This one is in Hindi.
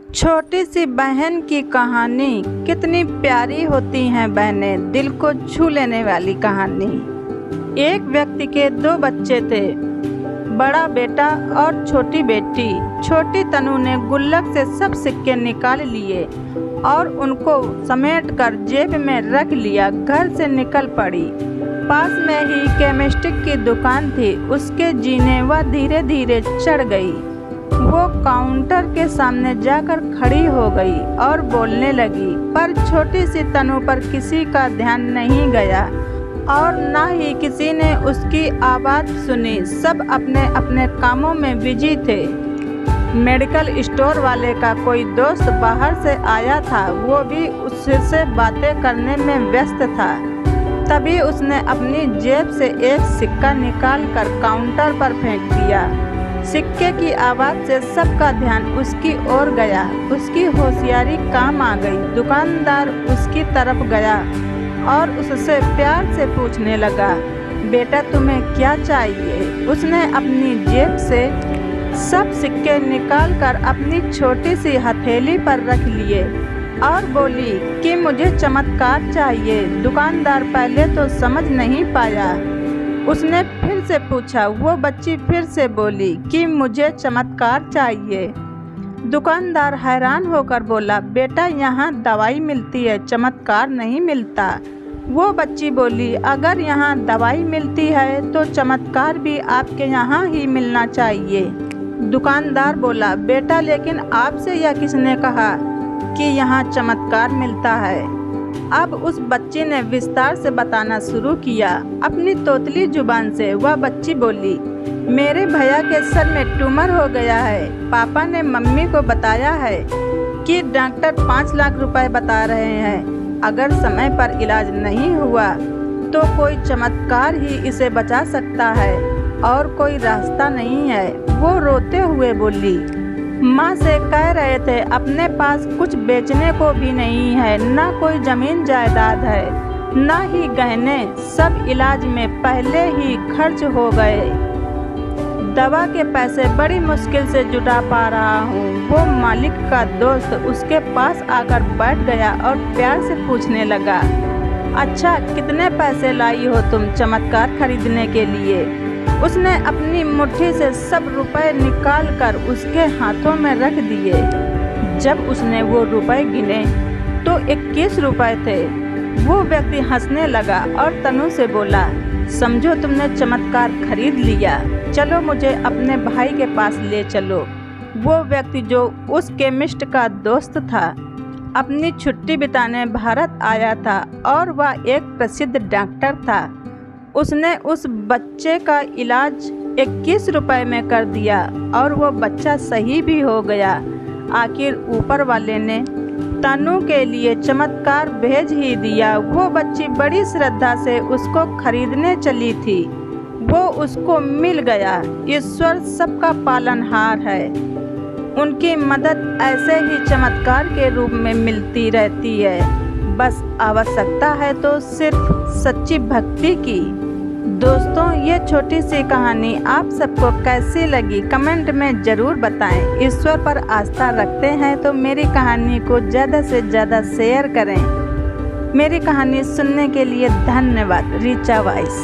छोटी सी बहन की कहानी। कितनी प्यारी होती हैं बहनें, दिल को छू लेने वाली कहानी। एक व्यक्ति के दो बच्चे थे, बड़ा बेटा और छोटी बेटी। छोटी तनु ने गुल्लक से सब सिक्के निकाल लिए और उनको समेट कर जेब में रख लिया। घर से निकल पड़ी। पास में ही केमिस्ट की दुकान थी, उसके जीने वह धीरे धीरे चढ़ गई। वो काउंटर के सामने जाकर खड़ी हो गई और बोलने लगी, पर छोटी सी तनु पर किसी का ध्यान नहीं गया और न ही किसी ने उसकी आवाज़ सुनी। सब अपने अपने कामों में बिजी थे। मेडिकल स्टोर वाले का कोई दोस्त बाहर से आया था, वो भी उससे बातें करने में व्यस्त था। तभी उसने अपनी जेब से एक सिक्का निकालकर काउंटर पर फेंक दिया। सिक्के की आवाज़ से सबका ध्यान उसकी ओर गया। उसकी होशियारी काम आ गई। दुकानदार उसकी तरफ गया और उससे प्यार से पूछने लगा, बेटा तुम्हें क्या चाहिए? उसने अपनी जेब से सब सिक्के निकालकर अपनी छोटी सी हथेली पर रख लिए और बोली कि मुझे चमत्कार चाहिए। दुकानदार पहले तो समझ नहीं पाया। उसने फिर से पूछा। वो बच्ची फिर से बोली कि मुझे चमत्कार चाहिए। दुकानदार हैरान होकर बोला, बेटा यहाँ दवाई मिलती है, चमत्कार नहीं मिलता। वो बच्ची बोली, अगर यहाँ दवाई मिलती है तो चमत्कार भी आपके यहाँ ही मिलना चाहिए। दुकानदार बोला, बेटा लेकिन आपसे यह किसने कहा कि यहाँ चमत्कार मिलता है? अब उस बच्ची ने विस्तार से बताना शुरू किया। अपनी तोतली जुबान से वह बच्ची बोली, मेरे भैया के सर में ट्यूमर हो गया है। पापा ने मम्मी को बताया है कि डॉक्टर 5 लाख रुपए बता रहे हैं। अगर समय पर इलाज नहीं हुआ तो कोई चमत्कार ही इसे बचा सकता है और कोई रास्ता नहीं है। वो रोते हुए बोली, माँ से कह रहे थे अपने पास कुछ बेचने को भी नहीं है, ना कोई जमीन जायदाद है, ना ही गहने। सब इलाज में पहले ही खर्च हो गए। दवा के पैसे बड़ी मुश्किल से जुटा पा रहा हूँ। वो मालिक का दोस्त उसके पास आकर बैठ गया और प्यार से पूछने लगा, अच्छा कितने पैसे लाई हो तुम चमत्कार खरीदने के लिए? उसने अपनी मुट्ठी से सब रुपए निकालकर उसके हाथों में रख दिए। जब उसने वो रुपए गिने तो 21 रुपए थे। वो व्यक्ति हंसने लगा और तनु से बोला, समझो तुमने चमत्कार खरीद लिया, चलो मुझे अपने भाई के पास ले चलो। वो व्यक्ति जो उस केमिस्ट का दोस्त था, अपनी छुट्टी बिताने भारत आया था और वह एक प्रसिद्ध डॉक्टर था। उसने उस बच्चे का इलाज 21 रुपए में कर दिया और वो बच्चा सही भी हो गया। आखिर ऊपर वाले ने तनु के लिए चमत्कार भेज ही दिया। वो बच्ची बड़ी श्रद्धा से उसको खरीदने चली थी। वो उसको मिल गया। ईश्वर सबका पालनहार है। उनकी मदद ऐसे ही चमत्कार के रूप में मिलती रहती है। बस आवश्यकता है तो सिर्फ सच्ची भक्ति की। दोस्तों, ये छोटी सी कहानी आप सबको कैसी लगी कमेंट में ज़रूर बताएं। ईश्वर पर आस्था रखते हैं तो मेरी कहानी को ज़्यादा से ज़्यादा शेयर करें। मेरी कहानी सुनने के लिए धन्यवाद। रीचा वॉइस।